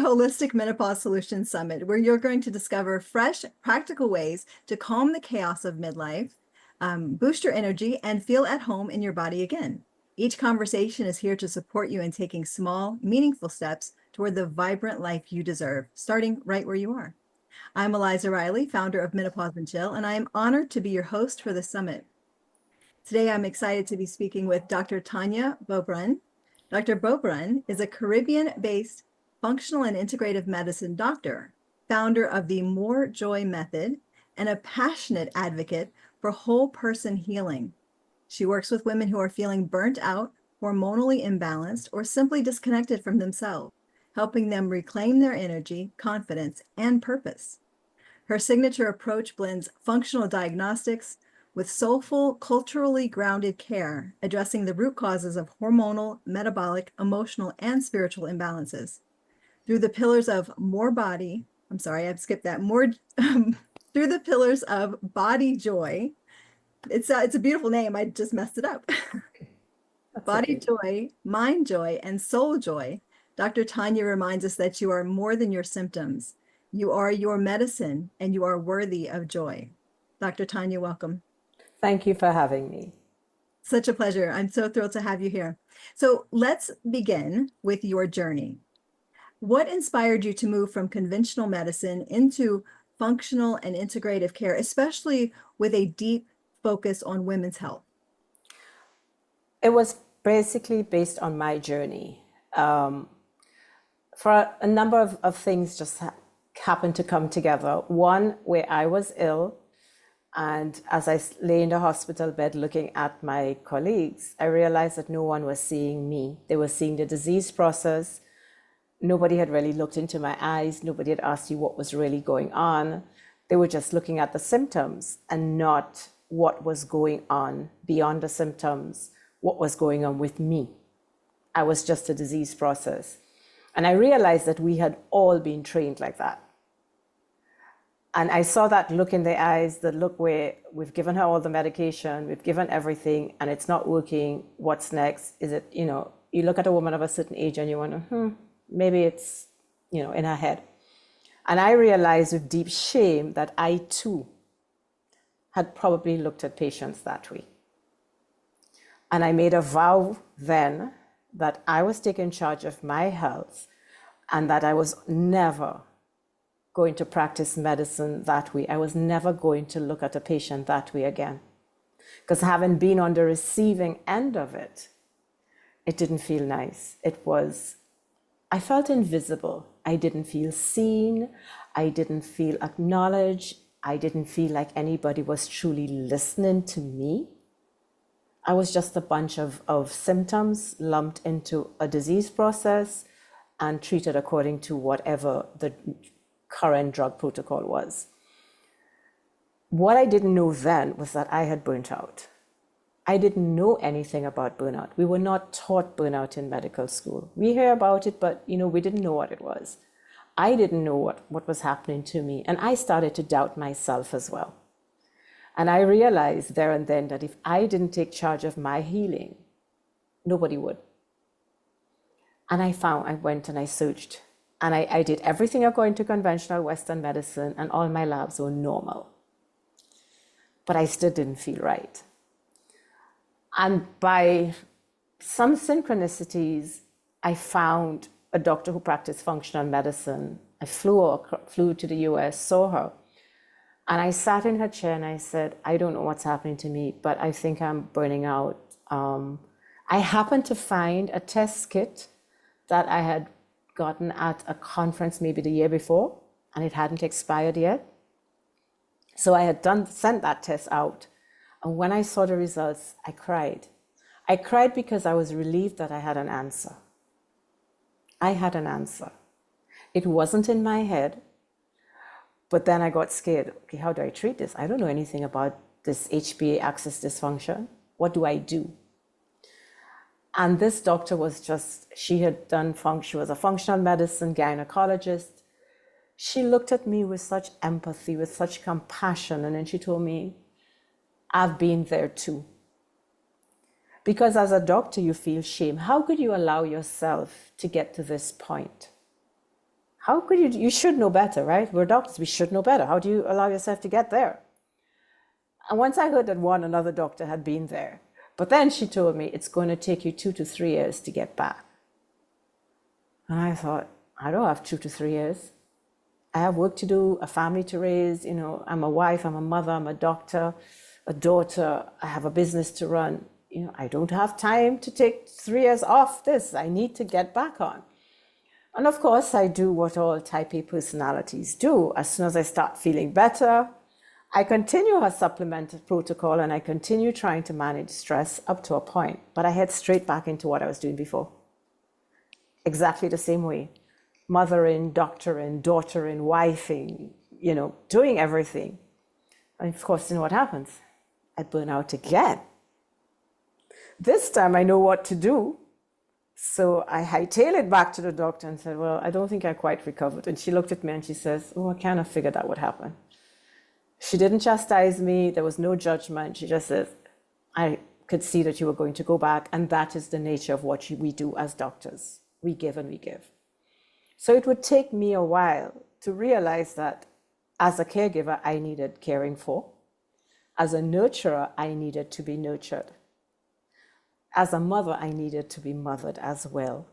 Holistic Menopause Solutions Summit, where you're going to discover fresh, practical ways to calm the chaos of midlife, boost your energy, and feel at home in your body again. Each conversation is here to support you in taking small, meaningful steps toward the vibrant life you deserve, starting right where you are. I'm Eliza Riley, founder of Menopause and Chill, and I am honored to be your host for the summit. Today, I'm excited to be speaking with Dr. Tanya Beaubrun. Dr. Beaubrun is a Caribbean-based functional and integrative medicine doctor, founder of the More Joy Method, and a passionate advocate for whole person healing. She works with women who are feeling burnt out, hormonally imbalanced, or simply disconnected from themselves, helping them reclaim their energy, confidence, and purpose. Her signature approach blends functional diagnostics with soulful, culturally grounded care, addressing the root causes of hormonal, metabolic, emotional, and spiritual imbalances. Through the pillars of more body, I'm sorry, I've skipped that, more, through the pillars of body joy. It's a beautiful name, I just messed it up. Body joy, mind joy, and soul joy. Dr. Tanya reminds us that you are more than your symptoms. You are your medicine, and you are worthy of joy. Dr. Tanya, welcome. Thank you for having me. Such a pleasure. I'm so thrilled to have you here. So let's begin with your journey. What inspired you to move from conventional medicine into functional and integrative care, especially with a deep focus on women's health? It was basically based on my journey. For a number of things just happened to come together. One, where I was ill, and as I lay in the hospital bed looking at my colleagues, I realized that no one was seeing me. They were seeing the disease process. Nobody had really looked into my eyes. Nobody had asked you what was really going on. They were just looking at the symptoms and not what was going on beyond the symptoms, what was going on with me. I was just a disease process. And I realized that we had all been trained like that. And I saw that look in their eyes, the look where we've given her all the medication, we've given everything, and it's not working. What's next? Is it, you look at a woman of a certain age and you wonder, maybe it's, in her head. And I realized with deep shame that I too had probably looked at patients that way. And I made a vow then that I was taking charge of my health and that I was never going to practice medicine that way. I was never going to look at a patient that way again. Because having been on the receiving end of it, it didn't feel nice. I felt invisible. I didn't feel seen. I didn't feel acknowledged. I didn't feel like anybody was truly listening to me. I was just a bunch of symptoms lumped into a disease process and treated according to whatever the current drug protocol was. What I didn't know then was that I had burnt out. I didn't know anything about burnout. We were not taught burnout in medical school. We hear about it, but we didn't know what it was. I didn't know what was happening to me, and I started to doubt myself as well. And I realized there and then that if I didn't take charge of my healing, nobody would. And I went and I searched, and I did everything according to conventional Western medicine, and all my labs were normal. But I still didn't feel right. And by some synchronicities, I found a doctor who practiced functional medicine. I flew to the US, saw her, and I sat in her chair and I said, I don't know what's happening to me, but I think I'm burning out. I happened to find a test kit that I had gotten at a conference maybe the year before, and it hadn't expired yet. So I had sent that test out. And when I saw the results, I cried. I cried because I was relieved that I had an answer. I had an answer. It wasn't in my head, but then I got scared. Okay, how do I treat this? I don't know anything about this HPA axis dysfunction. What do I do? And this doctor she was a functional medicine gynecologist. She looked at me with such empathy, with such compassion, and then she told me, I've been there too. Because as a doctor, you feel shame. How could you allow yourself to get to this point? How could you should know better, right? We're doctors, we should know better. How do you allow yourself to get there? And once I heard that another doctor had been there, but then she told me it's going to take you 2 to 3 years to get back. And I thought, I don't have 2 to 3 years. I have work to do, a family to raise, I'm a wife, I'm a mother, I'm a doctor, a daughter, I have a business to run. I don't have time to take 3 years off this. I need to get back on. And of course, I do what all type A personalities do. As soon as I start feeling better, I continue her supplement protocol and I continue trying to manage stress up to a point. But I head straight back into what I was doing before. Exactly the same way. Mothering, doctoring, daughtering, wifing, doing everything. And of course, what happens? I burn out again. This time I know what to do. So I hightail it back to the doctor and said, well, I don't think I quite recovered. And she looked at me and she says, oh, I kind of figured that would happen. She didn't chastise me. There was no judgment. She just said, I could see that you were going to go back. And that is the nature of what we do as doctors. We give and we give. So it would take me a while to realize that as a caregiver, I needed caring for. As a nurturer, I needed to be nurtured. As a mother, I needed to be mothered as well.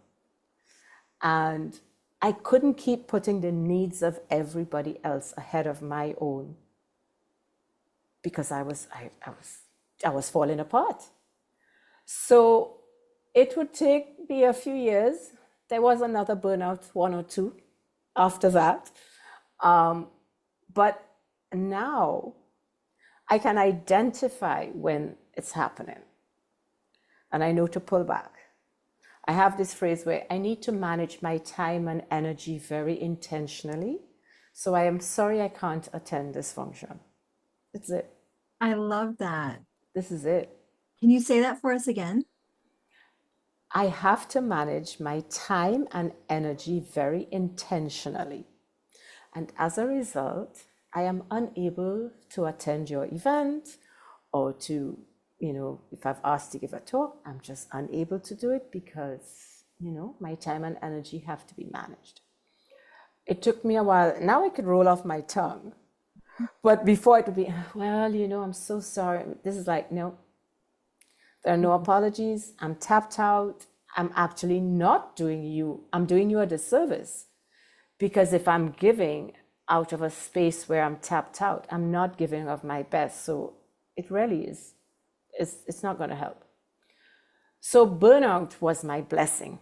And I couldn't keep putting the needs of everybody else ahead of my own because I was falling apart. So it would take me a few years. There was another burnout, 1 or 2 after that. But now I can identify when it's happening. And I know to pull back. I have this phrase where I need to manage my time and energy very intentionally. So I am sorry I can't attend this function. That's it. I love that. This is it. Can you say that for us again? I have to manage my time and energy very intentionally. And as a result, I am unable to attend your event or to, if I've asked to give a talk, I'm just unable to do it because, my time and energy have to be managed. It took me a while. Now I could roll off my tongue. But before it would be, well, I'm so sorry. This is like, no, there are no apologies. I'm tapped out. I'm actually not doing you. I'm doing you a disservice. Because if I'm giving out of a space where I'm tapped out, I'm not giving of my best. So it really is. It's not going to help. So burnout was my blessing.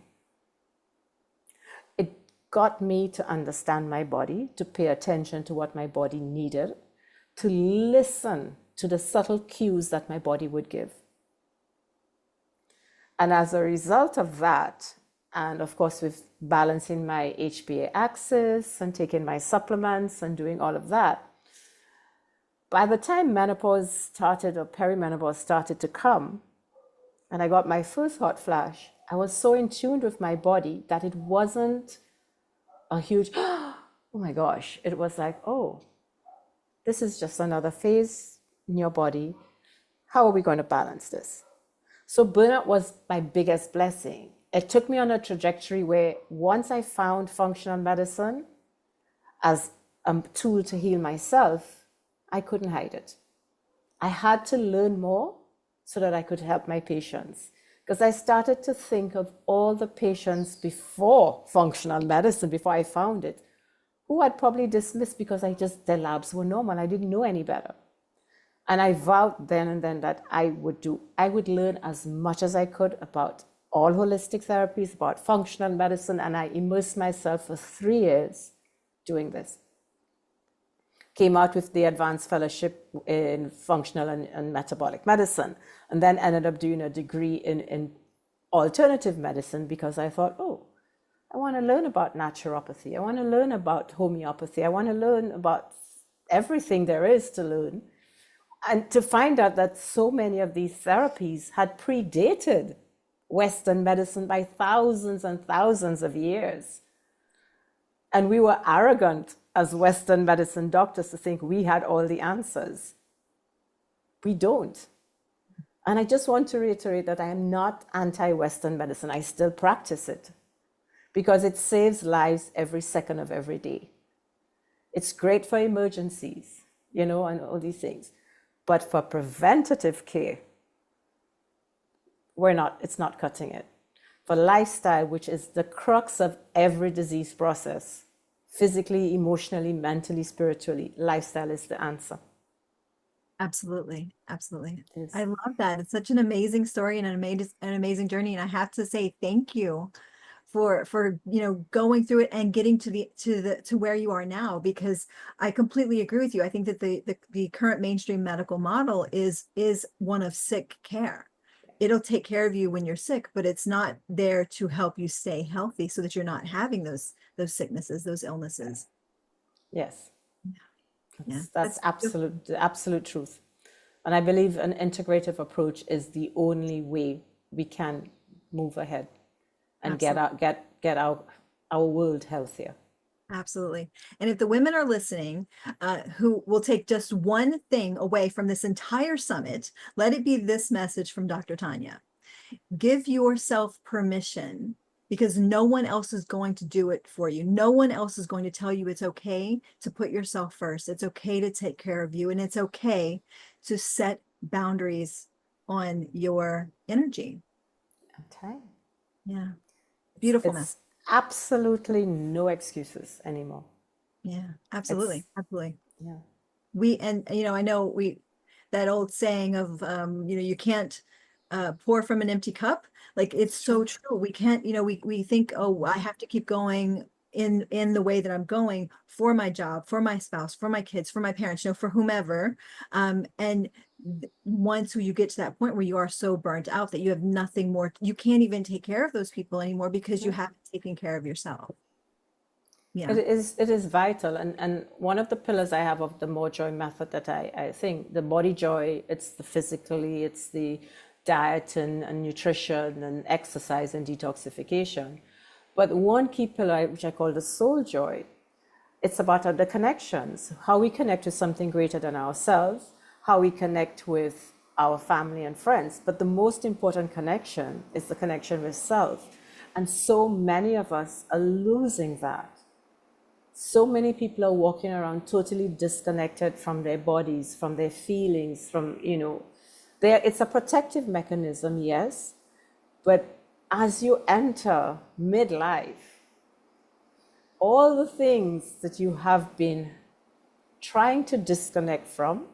It got me to understand my body, to pay attention to what my body needed, to listen to the subtle cues that my body would give. And as a result of that, and of course with balancing my HPA axis and taking my supplements and doing all of that, by the time menopause started or perimenopause started to come, and I got my first hot flash, I was so in tune with my body that it wasn't a huge, oh my gosh, it was like, oh, this is just another phase in your body. How are we going to balance this? So burnout was my biggest blessing. It took me on a trajectory where once I found functional medicine as a tool to heal myself, I couldn't hide it. I had to learn more so that I could help my patients. Because I started to think of all the patients before functional medicine, before I found it, who I'd probably dismissed because their labs were normal. I didn't know any better. And I vowed then and then that I would learn as much as I could about all holistic therapies, about functional medicine, and I immersed myself for 3 years doing this. Came out with the advanced fellowship in functional and metabolic medicine, and then ended up doing a degree in alternative medicine because I thought, oh, I want to learn about naturopathy. I want to learn about homeopathy. I want to learn about everything there is to learn. And to find out that so many of these therapies had predated Western medicine by thousands and thousands of years. And we were arrogant as Western medicine doctors to think we had all the answers. We don't. And I just want to reiterate that I am not anti-Western medicine. I still practice it. because it saves lives every second of every day. It's great for emergencies, and all these things. But for preventative care, it's not cutting it. For lifestyle, which is the crux of every disease process, physically, emotionally, mentally, spiritually, lifestyle is the answer. Absolutely. Absolutely. Yes. I love that. It's such an amazing story and an amazing journey. And I have to say thank you for going through it and getting to where you are now, because I completely agree with you. I think that the current mainstream medical model is one of sick care. It'll take care of you when you're sick, but it's not there to help you stay healthy so that you're not having those sicknesses, those illnesses. Yes. Yeah, That's beautiful. the absolute truth. And I believe an integrative approach is the only way we can move ahead and Absolutely. get our world healthier. Absolutely. And if the women are listening, who will take just one thing away from this entire summit, let it be this message from Dr. Tanya. Give yourself permission, because no one else is going to do it for you. No one else is going to tell you it's okay to put yourself first. It's okay to take care of you. And it's okay to set boundaries on your energy. Okay. Yeah. Beautiful message. It's absolutely no excuses anymore. Yeah, It's absolutely. Absolutely. yeah. And I know that old saying of you can't pour from an empty cup. Like, it's It's so true. true. We can't, we think, oh, I have to keep going in the way that I'm going for my job, for my spouse, for my kids, for my parents, for whomever. And once you get to that point where you are so burnt out that you have nothing more, you can't even take care of those people anymore because you Yeah. haven't taken care of yourself. It Yeah, is vital, and one of the pillars I have of the More Joy method, that I think the body joy, it's the physically, it's the diet and nutrition and exercise and detoxification. But one key pillar, which I call the soul joy, it's about the connections, how we connect with something greater than ourselves, how we connect with our family and friends. But the most important connection is the connection with self. And so many of us are losing that. So many people are walking around totally disconnected from their bodies, from their feelings, it's a protective mechanism, yes, but as you enter midlife, all the things that you have been trying to disconnect from,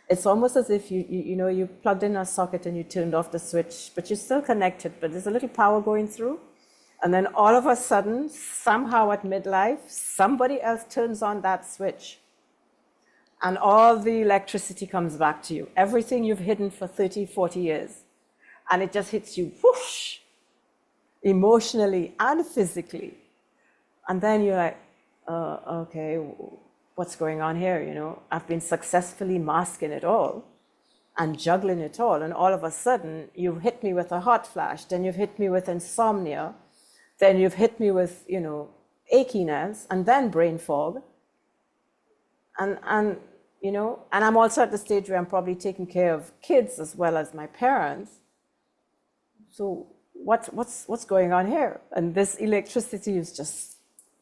it's almost as if you plugged in a socket and you turned off the switch, but you're still connected, but there's a little power going through. And then all of a sudden, somehow at midlife, somebody else turns on that switch. And all the electricity comes back to you. Everything you've hidden for 30, 40 years. And it just hits you, whoosh, emotionally and physically. And then you're like, okay, what's going on here? I've been successfully masking it all and juggling it all. And all of a sudden, you've hit me with a hot flash. Then you've hit me with insomnia. Then you've hit me with, achiness, and then brain fog. And I'm also at the stage where I'm probably taking care of kids as well as my parents. So what's going on here? And this electricity is just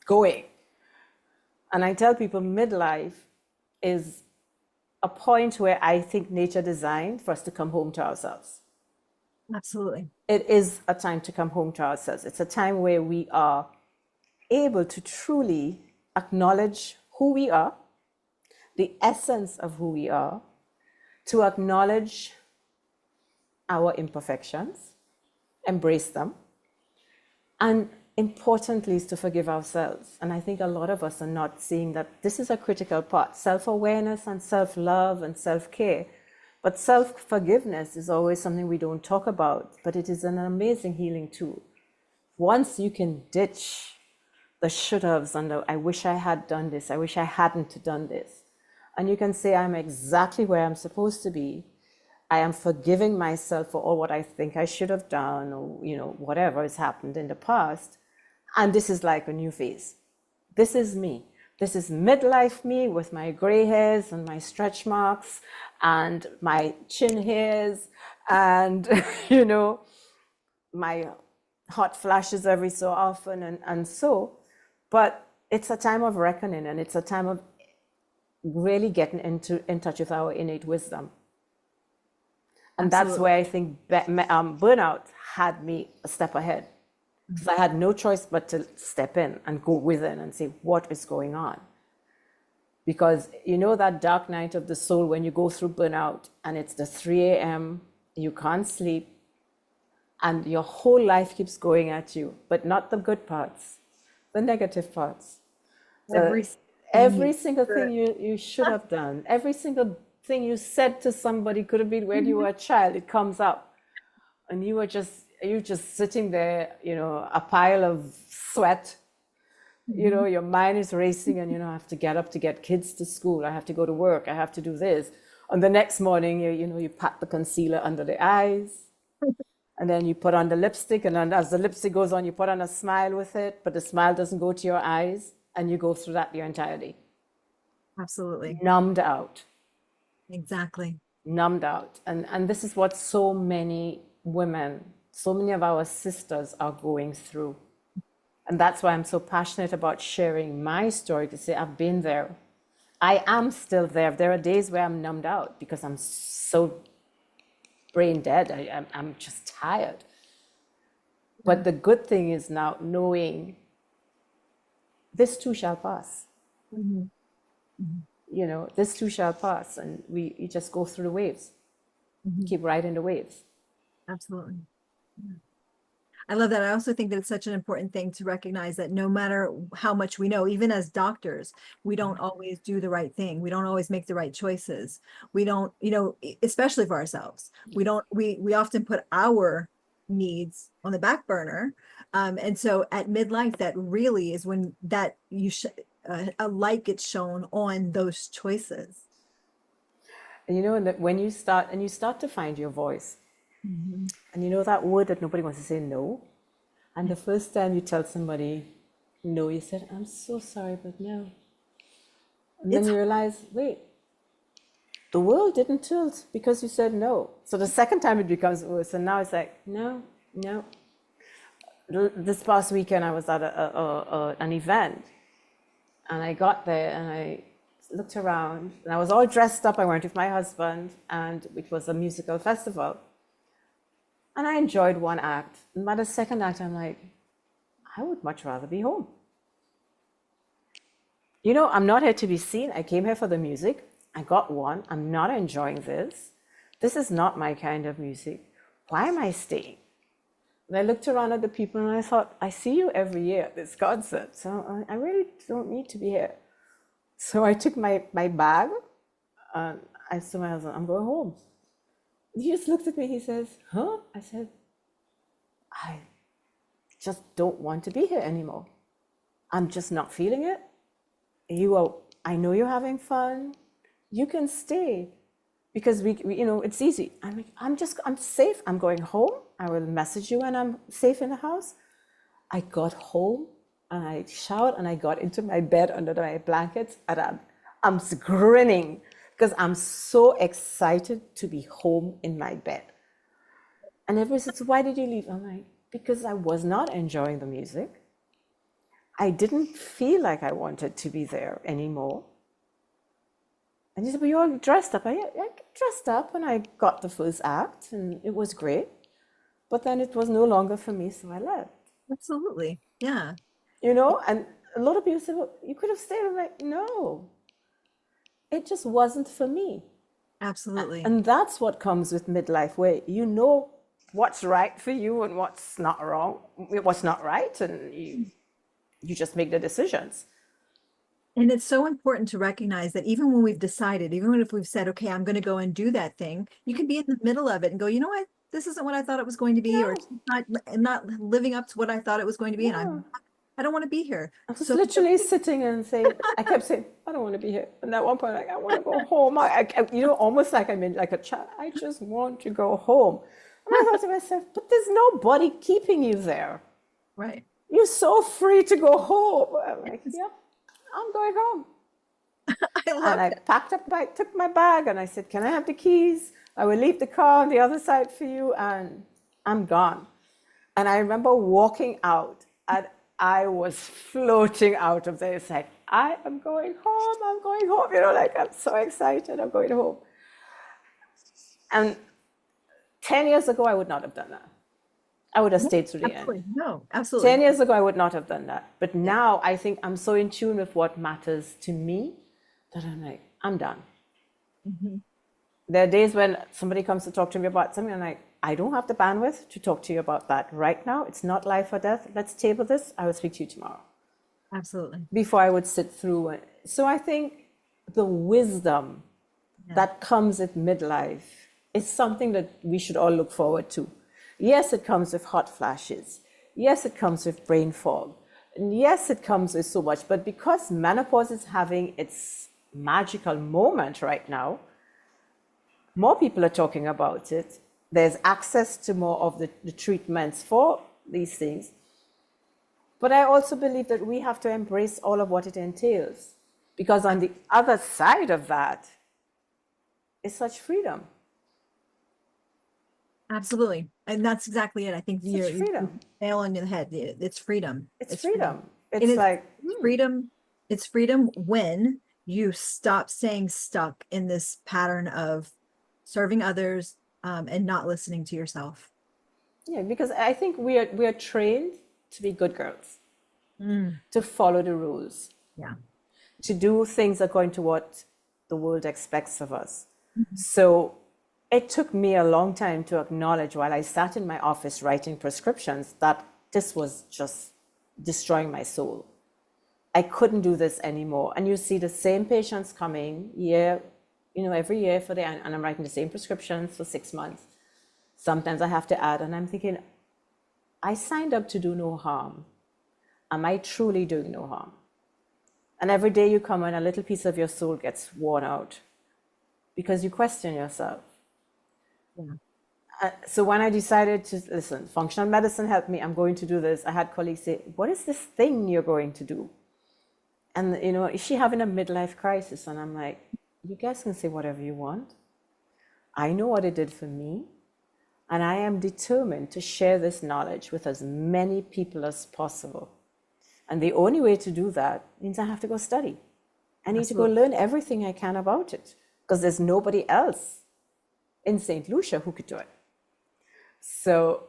going. And I tell people midlife is a point where I think nature designed for us to come home to ourselves. absolutely. It is a time to come home to ourselves. It's a time where we are able to truly acknowledge who we are, the essence of who we are, to acknowledge our imperfections, embrace them, and importantly is to forgive ourselves. And I think a lot of us are not seeing that this is a critical part. Self-awareness and self-love and self-care. But self-forgiveness is always something we don't talk about, but it is an amazing healing tool. Once you can ditch the should-haves and the I wish I had done this, I wish I hadn't done this, and you can say, I'm exactly where I'm supposed to be. I am forgiving myself for all what I think I should have done, or whatever has happened in the past. And this is like a new phase. This is me. This is midlife me with my gray hairs and my stretch marks and my chin hairs and, my hot flashes every so often, but it's a time of reckoning, and it's a time of really getting in touch with our innate wisdom. And that's Absolutely. where I think burnout had me a step ahead, because I had no choice but to step in and go within and say, what is going on? Because you know that dark night of the soul when you go through burnout and it's the 3 a.m., you can't sleep, and your whole life keeps going at you, but not the good parts, the negative parts. Every The, thing every you single thing you should have done, every single thing you said to somebody, could have been when you were a child, it comes up. And you're just sitting there, a pile of sweat. Mhm. Your mind is racing, and I have to get up to get kids to school. I have to go to work. I have to do this. And the next morning, you pat the concealer under the eyes, and then you put on the lipstick. And then as the lipstick goes on, you put on a smile with it, but the smile doesn't go to your eyes, and you go through that your entire day, Absolutely. numbed out, Exactly. numbed out. And this is what so many women, so many of our sisters are going through. And that's why I'm so passionate about sharing my story, to say I've been there. I am still there. There are days where I'm numbed out because I'm so brain dead. I'm just tired. Yeah. But the good thing is now knowing this too shall pass. Mhm. Mhm. This too shall pass. And you just go through the waves, Mhm. keep riding the waves. Absolutely. I love that. I also think that it's such an important thing to recognize that no matter how much we know, even as doctors, we don't always do the right thing. We don't always make the right choices. We don't, especially for ourselves. We often put our needs on the back burner. And so at midlife, that really is when that a light gets shown on those choices. And that when you start to find your voice, Mhm. and that word that nobody wants to say no. And the first time you tell somebody no, you said, I'm so sorry, but no. And then It's you realize, wait, the world didn't tilt because you said no. So the second time it becomes worse. And now it's like, no, no. This past weekend, I was at an event, and I got there and I looked around, and I was all dressed up. I went with my husband, and it was a musical festival. And I enjoyed one act. And by the second act, I'm like, I would much rather be home. I'm not here to be seen. I came here for the music. I got one. I'm not enjoying this. This is not my kind of music. Why am I staying? And I looked around at the people and I thought, I see you every year at this concert, so I really don't need to be here. So I took my bag and I told my husband, I'm going home. He just looked at me. He says, huh? I said, I just don't want to be here anymore. I'm just not feeling it. I know you're having fun. You can stay, because it's easy. I'm safe. I'm going home. I will message you when I'm safe in the house. I got home and I showered and I got into my bed under my blankets, and I'm grinning because I'm so excited to be home in my bed. And everybody says, why did you leave? I'm like, because I was not enjoying the music. I didn't feel like I wanted to be there anymore. And he said, well, you're all dressed up. I dressed up and I got the first act and it was great. But then it was no longer for me, so I left. absolutely. Yeah, And a lot of people said, well, you could have stayed. I'm like, no, it just wasn't for me. absolutely. And that's what comes with midlife, where you know what's right for you and what's not wrong, what's not right, and you just make the decisions. And it's so important to recognize that even when we've decided, even if we've said, okay, I'm going to go and do that thing, you can be in the middle of it and go, you know what, this isn't what I thought it was going to be, or No, it's not living up to what I thought it was going to be, and no. I don't want to be here. I was So literally sitting and saying, I kept saying, I don't want to be here. And at one point, like, I want to go home. Almost like I'm in like a child. I just want to go home. And I thought to myself, but there's nobody keeping you there. right. You're so free to go home. I'm like, Yes, yep, I'm going home. I And love I that. took my bag and I said, can I have the keys? I will leave the car on the other side for you. And I'm gone. And I remember walking out and I was floating out of there. It's like, I am going home, I'm going home. You know, like I'm so excited, I'm going home. And 10 years ago, I would not have done that. I would have No, stayed through the end. absolutely. No, 10 absolutely. years ago, I would not have done that. But Yeah. now I think I'm so in tune with what matters to me that I'm like, I'm done. Mhm. There are days when somebody comes to talk to me about something, I'm like, I don't have the bandwidth to talk to you about that right now. It's not life or death. Let's table this. I will speak to you tomorrow. Absolutely. Before I would sit through it. So I think the wisdom Yeah. that comes at midlife is something that we should all look forward to. Yes, it comes with hot flashes. Yes, it comes with brain fog. And yes, it comes with so much. But because menopause is having its magical moment right now, more people are talking about it. There's access to more of the treatments for these things. But I also believe that we have to embrace all of what it entails. Because on the other side of that is such freedom. Absolutely. And that's exactly it. I think Such you freedom. nail on the head. It's freedom. It's It's freedom. freedom. And It's like, freedom. It's freedom when you stop staying stuck in this pattern of serving others, and not listening to yourself. yeah, because I think we are trained to be good girls, to follow the rules, Yeah. to do things according to what the world expects of us. Mhm. So it took me a long time to acknowledge while I sat in my office writing prescriptions that this was just destroying my soul. I couldn't do this anymore. And you see the same patients coming every year and I'm writing the same prescriptions for 6 months. Sometimes I have to add, and I'm thinking, I signed up to do no harm. Am I truly doing no harm? And every day you come and a little piece of your soul gets worn out because you question yourself. Yeah. So when I decided to listen, functional medicine helped me, I'm going to do this, I had colleagues say, what is this thing you're going to do? And, is she having a midlife crisis? And I'm like, you guys can say whatever you want. I know what it did for me. And I am determined to share this knowledge with as many people as possible. And the only way to do that means I have to go study. I need to go Absolutely. learn everything I can about it because there's nobody else in St. Lucia who could do it. So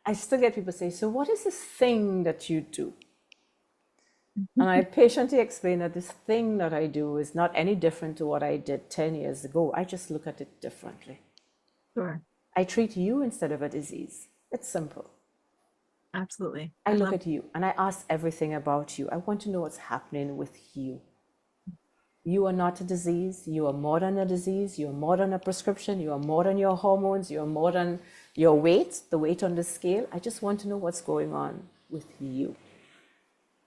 I still get people say, so what is this thing that you do? And I patiently explain that this thing that I do is not any different to what I did 10 years ago. I just look at it differently. Sure. I treat you instead of a disease. It's simple. Absolutely. I I look love at you and I ask everything about you. I want to know what's happening with you. You are not a disease. You are more than a disease. You are more than a prescription. You are more than your hormones. You are more than your weight, the weight on the scale. I just want to know what's going on with you.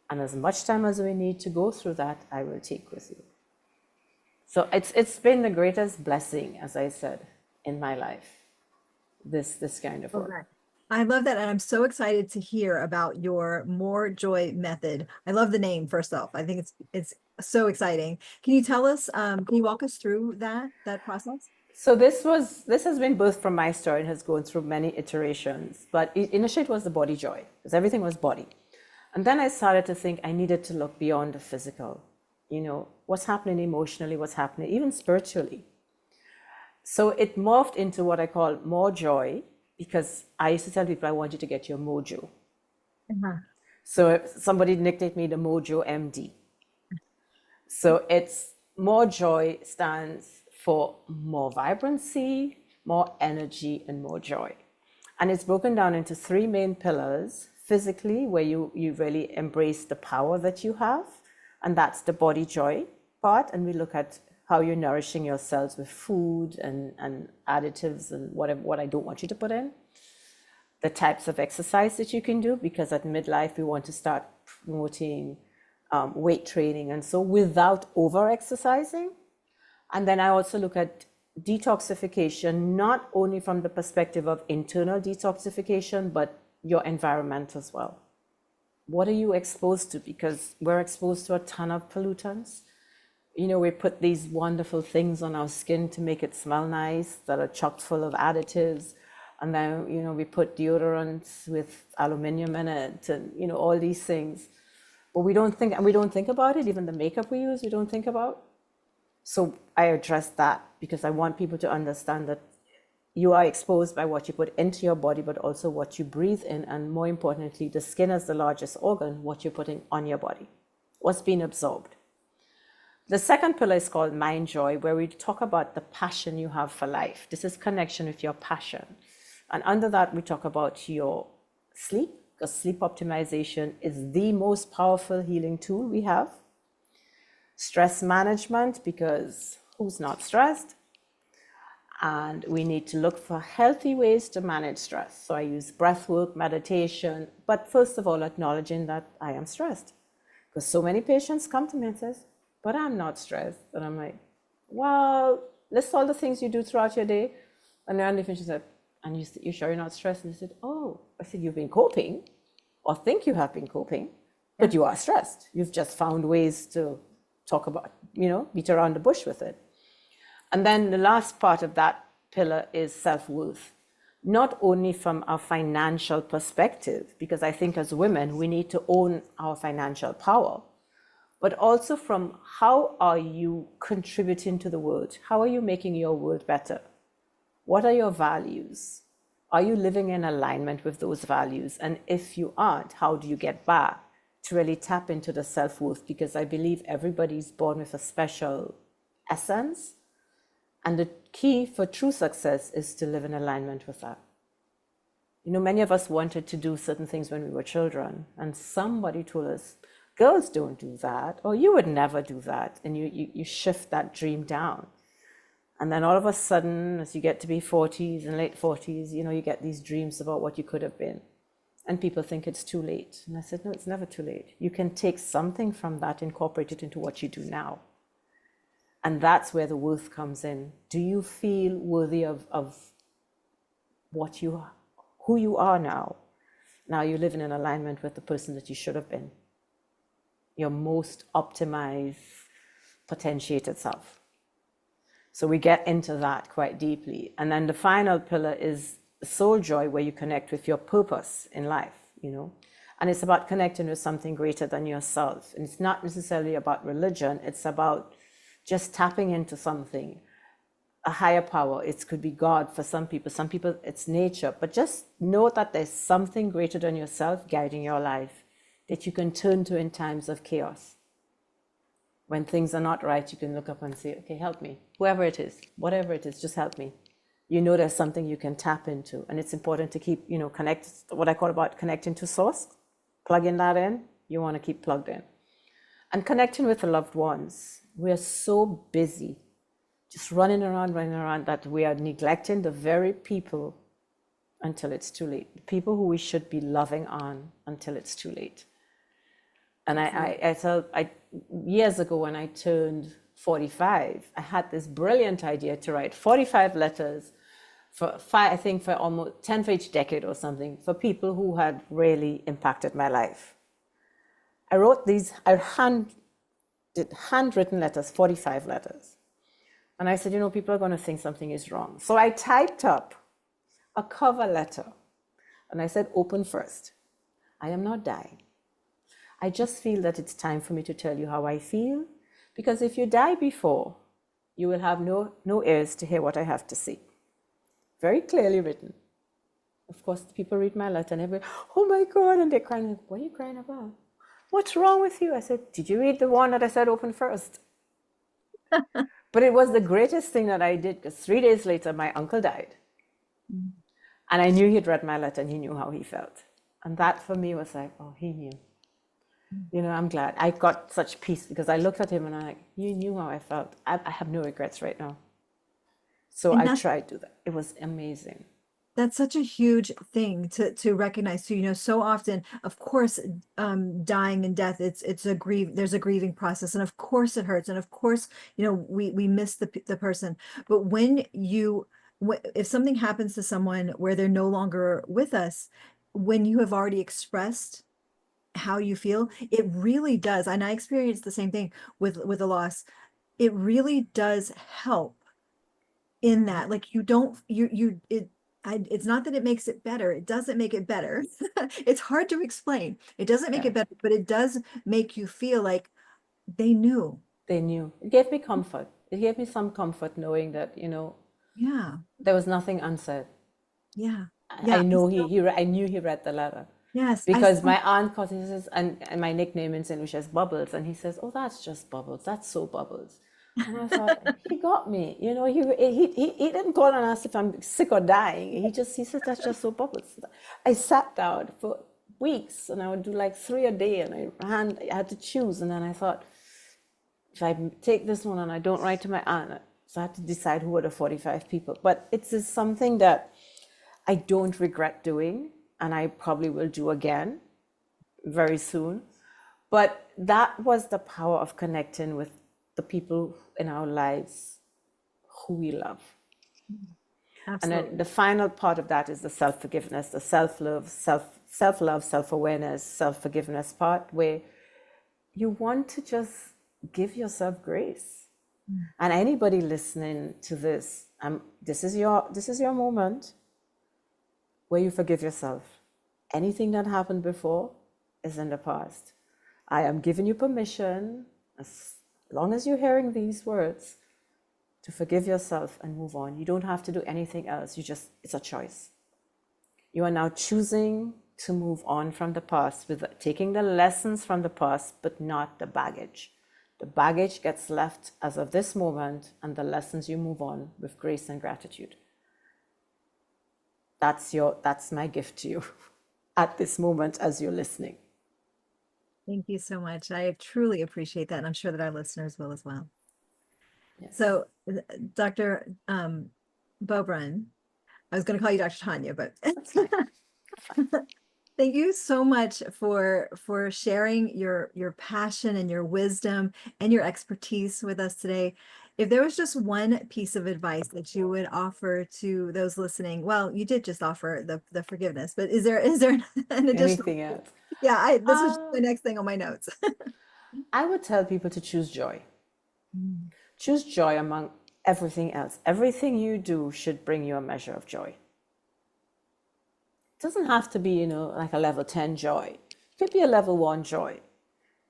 And as much time as we need to go through that, I will take with you. So it's been the greatest blessing, as I said, in my life, this kind of work. that. I love that. And I'm so excited to hear about your More Joy method. I love the name, first off. I think it's so exciting. Can you tell us, can you walk us through that process? So this has been birthed from my story and has gone through many iterations. But initially it was the body joy, because everything was body. And then I started to think I needed to look beyond the physical. What's happening emotionally, what's happening even spiritually. So it morphed into what I call more joy, because I used to tell people I want you to get your mojo. Uh-huh. So somebody nicknamed me the Mojo MD. So it's more joy stands for more vibrancy, more energy, and more joy. And it's broken down into three main pillars. Physically, where you really embrace the power that you have, and that's the body joy part. And we look at how you're nourishing your cells with food and additives and what I don't want you to put in. The types of exercise that you can do, because at midlife we want to start promoting weight training and so without over exercising. And then I also look at detoxification, not only from the perspective of internal detoxification, but your environment as well. What are you exposed to? Because we're exposed to a ton of pollutants. We put these wonderful things on our skin to make it smell nice that are chock full of additives. And then, we put deodorants with aluminum in it and, all these things. But we don't think about it. Even the makeup we use, we don't think about. So I address that because I want people to understand that you are exposed by what you put into your body, but also what you breathe in. And more importantly, the skin is the largest organ, what you're putting on your body, what's being absorbed. The second pillar is called Mind Joy, where we talk about the passion you have for life. This is connection with your passion. And under that, we talk about your sleep, because sleep optimization is the most powerful healing tool we have. Stress management, because who's not stressed? And we need to look for healthy ways to manage stress. So I use breath work, meditation, but first of all, acknowledging that I am stressed. Because so many patients come to me and says, but I'm not stressed. And I'm like, well, list all the things you do throughout your day. And then she said, and you sure you're not stressed? And I said, oh, I said, you've been coping or think you have been coping, but you are stressed. You've just found ways to talk about, beat around the bush with it. And then the last part of that pillar is self-worth, not only from a financial perspective, because I think as women, we need to own our financial power, but also from how are you contributing to the world? How are you making your world better? What are your values? Are you living in alignment with those values? And if you aren't, how do you get back to really tap into the self-worth? Because I believe everybody's born with a special essence. And the key for true success is to live in alignment with that. Many of us wanted to do certain things when we were children, and somebody told us, girls don't do that, or you would never do that. And you shift that dream down. And then all of a sudden, as you get to be 40s and late 40s, you get these dreams about what you could have been. And people think it's too late. And I said, no, it's never too late. You can take something from that, incorporate it into what you do now. And that's where the worth comes in. Do you feel worthy of who you are now? Now you're living in alignment with the person that you should have been. Your most optimized, potentiated self. So we get into that quite deeply. And then the final pillar is soul joy, where you connect with your purpose in life, And it's about connecting with something greater than yourself. And it's not necessarily about religion. It's about just tapping into something, a higher power. It could be God for some people it's nature. But just know that there's something greater than yourself guiding your life that you can turn to in times of chaos. When things are not right, you can look up and say, okay, help me. Whoever it is, whatever it is, just help me. There's something you can tap into. And it's important to keep, connect, what I call about connecting to source, plugging that in. You want to keep plugged in. And connecting with the loved ones. We are so busy, just running around that we are neglecting the very people until it's too late. The people who we should be loving on until it's too late. And I felt years ago when I turned 45, I had this brilliant idea to write 45 letters for almost 10 for each decade or something, for people who had really impacted my life. I wrote these, handwritten letters, 45 letters. And I said, people are going to think something is wrong. So I typed up a cover letter. And I said, open first. I am not dying. I just feel that it's time for me to tell you how I feel. Because if you die before, you will have no ears to hear what I have to say. Very clearly written. Of course, people read my letter and everybody, oh my God, and they're crying. What are you crying about? What's wrong with you? I said, did you read the one that I said open first? But it was the greatest thing that I did, because 3 days later, my uncle died. Mm. And I knew he'd read my letter and he knew how he felt. And that for me was like, oh, he knew. I'm glad. I got such peace because I looked at him and I'm like, you knew how I felt. I have no regrets right now. So I tried to do that. It was amazing. That's such a huge thing to recognize too. So often, of course, dying and death, there's a grieving process, and of course it hurts, and of course, we miss the person. But if something happens to someone where they're no longer with us, when you have already expressed how you feel, it really does. And I experienced the same thing with a loss. It really does help in that, like it's not that it makes it better. It doesn't make it better. It's hard to explain. It doesn't make Yeah. it better, but it does make you feel like they knew. They knew. It gave me comfort. It gave me some comfort knowing that, Yeah. there was nothing unsaid. Yeah. I Yeah. know I knew he read the letter. Yes. Because my aunt calls, he says, and my nickname in St. Lucia is Bubbles, and he says, "Oh, that's just Bubbles. That's so Bubbles." And I thought, he got me. He didn't call and ask if I'm sick or dying. He said, "That's just so Bubbles." I sat down for weeks, and I would do like 3 a day, and I had to choose, and then I thought, if I take this one and I don't write to my aunt, so I had to decide who were the 45 people. But it's just something that I don't regret doing, and I probably will do again very soon. But that was the power of connecting with the people in our lives who we love. And then Absolutely. the final part of that is the self-forgiveness, the self-love, self-love, self-awareness, self-forgiveness part, where you want to just give yourself grace. And anybody listening to this, this is your moment where you forgive yourself. Anything that happened before is in the past. I am giving you permission, as long as you're hearing these words, to forgive yourself and move on. You don't have to do anything else. It's a choice. You are now choosing to move on from the past, with taking the lessons from the past, but not the baggage. The baggage gets left as of this moment, and the lessons you move on with grace and gratitude. That's my gift to you at this moment as you're listening. Thank you so much. I truly appreciate that. And I'm sure that our listeners will as well. Yes. So, Dr. Beaubrun, I was going to call you Dr. Tanya, but That's fine. thank you so much for sharing your passion and your wisdom and your expertise with us today. If there was just one piece of advice that you would offer to those listening, well, you did just offer the forgiveness, but is there an additional? Anything else? Yeah, this was the next thing on my notes. I would tell people to choose joy. Choose joy among everything else. Everything you do should bring you a measure of joy. It doesn't have to be, like a level 10 joy. It could be a level 1 joy.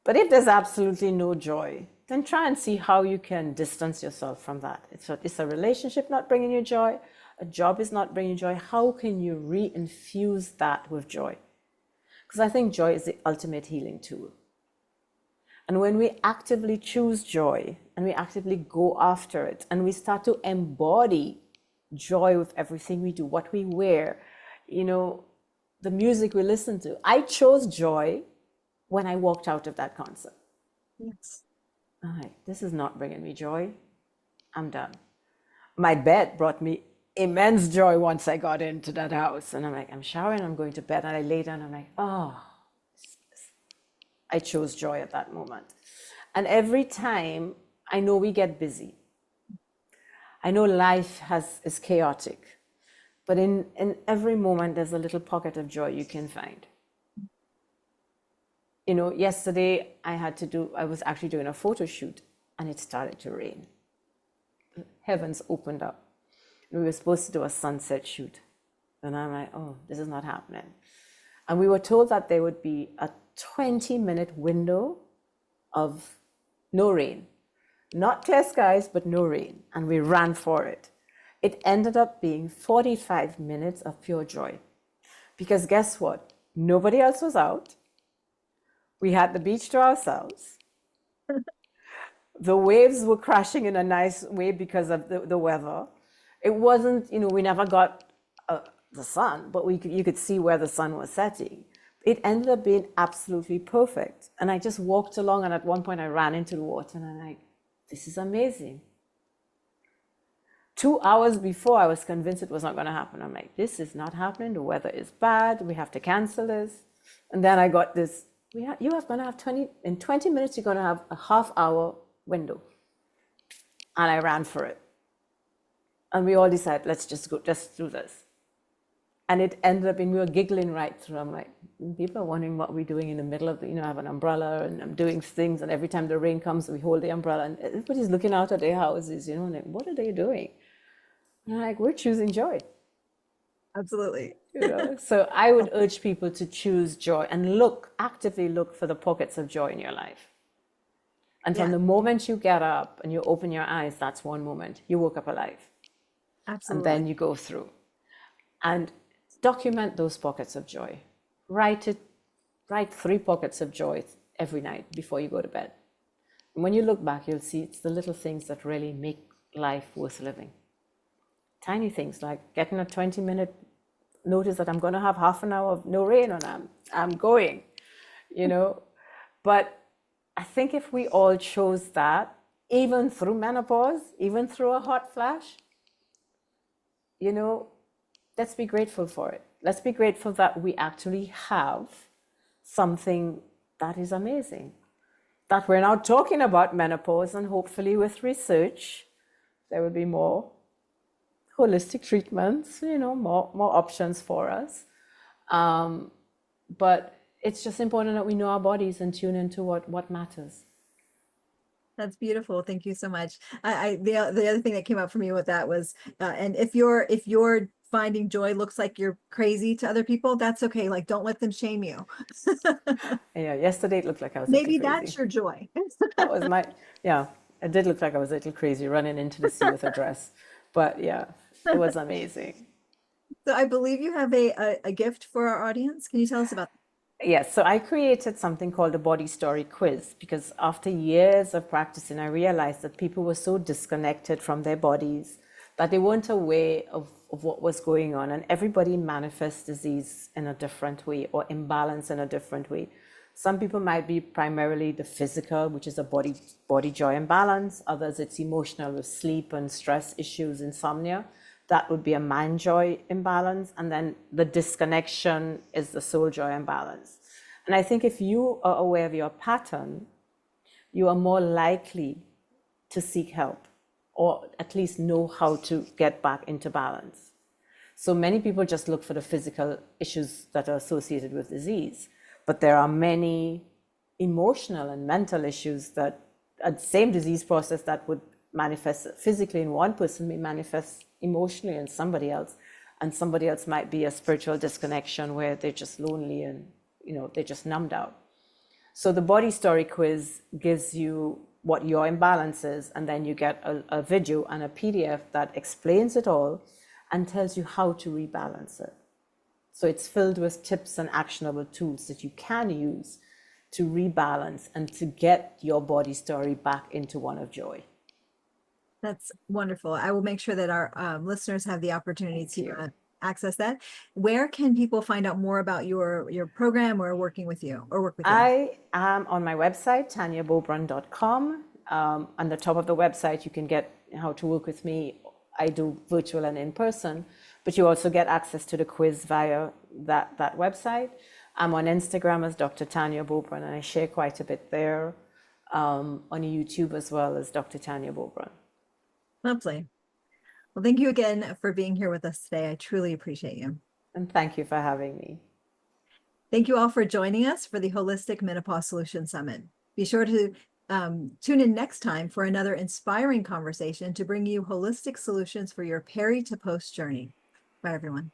But if there's absolutely no joy, then try and see how you can distance yourself from that. It's a relationship not bringing you joy. A job is not bringing you joy. How can you re-infuse that with joy? Because I think joy is the ultimate healing tool. And when we actively choose joy and we actively go after it and we start to embody joy with everything we do, what we wear, the music we listen to. I chose joy when I walked out of that concert. Yes. All right, this is not bringing me joy. I'm done. My bed brought me immense joy once I got into that house. And I'm like, I'm showering, I'm going to bed. And I lay down, I'm like, oh, I chose joy at that moment. And every time, I know we get busy. I know life is chaotic. But in every moment, there's a little pocket of joy you can find. Yesterday I was actually doing a photo shoot and it started to rain. Heavens opened up. We were supposed to do a sunset shoot. And I'm like, oh, this is not happening. And we were told that there would be a 20-minute window of no rain. Not clear skies, but no rain. And we ran for it. It ended up being 45 minutes of pure joy. Because guess what? Nobody else was out. We had the beach to ourselves. The waves were crashing in a nice way because of the weather. It wasn't, we never got the sun, but you could see where the sun was setting. It ended up being absolutely perfect. And I just walked along, and at one point I ran into the water, and I'm like, this is amazing. 2 hours before, I was convinced it was not going to happen. I'm like, this is not happening. The weather is bad. We have to cancel this. And then I got this. You are going to have 20 minutes, you're going to have a half-hour window. And I ran for it. And we all decided, let's just do this. And it ended up we were giggling right through. I'm like, people are wondering what we're doing in the middle of I have an umbrella and I'm doing things. And every time the rain comes, we hold the umbrella. And everybody's looking out at their houses, like, what are they doing? And I'm like, we're choosing joy. Absolutely. So I would urge people to choose joy and actively look for the pockets of joy in your life. And from Yeah, the moment you get up and you open your eyes, that's one moment. You woke up alive. And absolutely. then you go through and document those pockets of joy. Write 3 pockets of joy every night before you go to bed. And when you look back, you'll see it's the little things that really make life worth living. Tiny things like getting a 20-minute notice that I'm going to have half an hour of no rain and I'm going, you know. But I think if we all chose that, even through menopause, even through a hot flash, let's be grateful for it. Let's be grateful that we actually have something that is amazing. That we're now talking about menopause, and hopefully with research, there will be more holistic treatments, more options for us. But it's just important that we know our bodies and tune into what matters. That's beautiful. Thank you so much. The other thing that came up for me with that was, and if you're finding joy looks like you're crazy to other people, that's okay. Like, don't let them shame you. Yeah, yesterday it looked like I was a little Maybe crazy. that's your joy. That was yeah, it did look like I was a little crazy running into the sea with a dress. But yeah, it was amazing. So I believe you have a gift for our audience. Can you tell us about that? Yes, so I created something called a body story quiz because after years of practicing, I realized that people were so disconnected from their bodies that they weren't aware of what was going on. And everybody manifests disease in a different way or imbalance in a different way. Some people might be primarily the physical, which is a body joy imbalance. Others, it's emotional with sleep and stress issues, insomnia. That would be a mind joy imbalance. And then the disconnection is the soul joy imbalance. And I think if you are aware of your pattern, you are more likely to seek help or at least know how to get back into balance. So many people just look for the physical issues that are associated with disease, but there are many emotional and mental issues that a same disease process that would manifest physically in one person may manifest emotionally in somebody else, and somebody else might be a spiritual disconnection where they're just lonely and they're just numbed out. So the body story quiz gives you what your imbalance is, and then you get a video and a PDF that explains it all and tells you how to rebalance it. So it's filled with tips and actionable tools that you can use to rebalance and to get your body story back into one of joy. That's wonderful. I will make sure that our listeners have the opportunity Thank you. to access that. Where can people find out more about your program or working with you or work with you? I am on my website, tanyabeaubrun.com. On the top of the website, you can get how to work with me. I do virtual and in person, but you also get access to the quiz via that website. I'm on Instagram as Dr. Tanya Beaubrun, and I share quite a bit there. On YouTube as well as Dr. Tanya Beaubrun. Lovely. Well, thank you again for being here with us today. I truly appreciate you. And thank you for having me. Thank you all for joining us for the Holistic Menopause Solutions Summit. Be sure to tune in next time for another inspiring conversation to bring you holistic solutions for your peri to post journey. Bye, everyone.